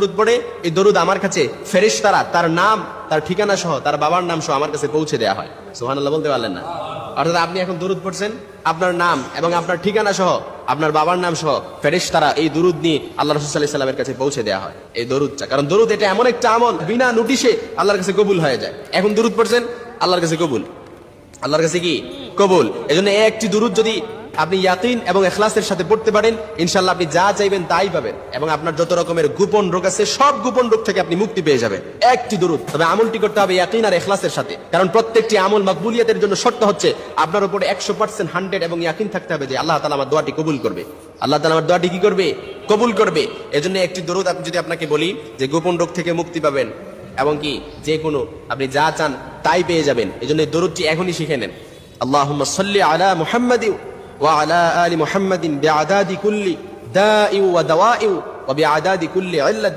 দরুদ পড়ে, এই দরুদ আমার কাছে ফেরেশতারা তার নাম, তার ঠিকানা সহ, তার বাবার নাম সহ আমার কাছে পৌঁছে দেওয়া হয়। সুবহানাল্লাহ বলতে পারলেন না? অর্থাৎ আপনি এখন দরুদ পড়ছেন, আপনার নাম এবং আপনার ঠিকানা সহ, আপনার বাবার নাম সহ ফেরেশতারা এই দরুদ নিয়ে আল্লাহ রাসূল সাল্লাল্লাহু আলাইহি ওয়াসাল্লামের কাছে পৌঁছে দেওয়া হয় এই দরুদটা। কারণ দরুদ এটা এমন একটা আমল, বিনা নোটিশে আল্লাহর কাছে কবুল হয়ে যায়। এখন দরুদ পড়ছেন, আল্লাহর কাছে কবুল, আল্লাহর কাছে কি কবুল। এজন্য একটি দরুদ যদি আপনি ইয়াকিন এবং ইখলাসের সাথে পড়তে পারেন, ইনশাআল্লাহ আপনি যা চাইবেন তাই পাবেন, এবং আপনার যত রকমের গোপন রোগ আছে সব গোপন রোগ থেকে আপনি মুক্তি পেয়ে যাবেন একটি দরুদ। তবে আমলটি করতে হবে ইয়াকিন আর ইখলাসের সাথে, কারণ প্রত্যেকটি আমল মাকবুলিয়াতের জন্য শর্ত হচ্ছে আপনার উপরে 100% 100 এবং ইয়াকিন থাকতে হবে যে আল্লাহ তাআলা আমার দোয়াটি কবুল করবে, আল্লাহ তাআলা আমার দোয়াটি কি করবে, কবুল করবে। এজন্য একটি দরুদ আপনি যদি আপনাকে বলি যে গোপন রোগ থেকে মুক্তি পাবেন এবং কি যে কোনো আপনি যা চান তাই পেয়ে যাবেন, এজন্য এই দরুদটি এখনই শিখে নেন। আল্লাহুম্মা সাল্লি আলা মুহাম্মাদি ওয়া আলা আলি মুহাম্মাদিন বিআদাদি কুল্লি দাই ওয়া দাওয়াই ওয়া বিআদাদি কুল্লি ইল্লাত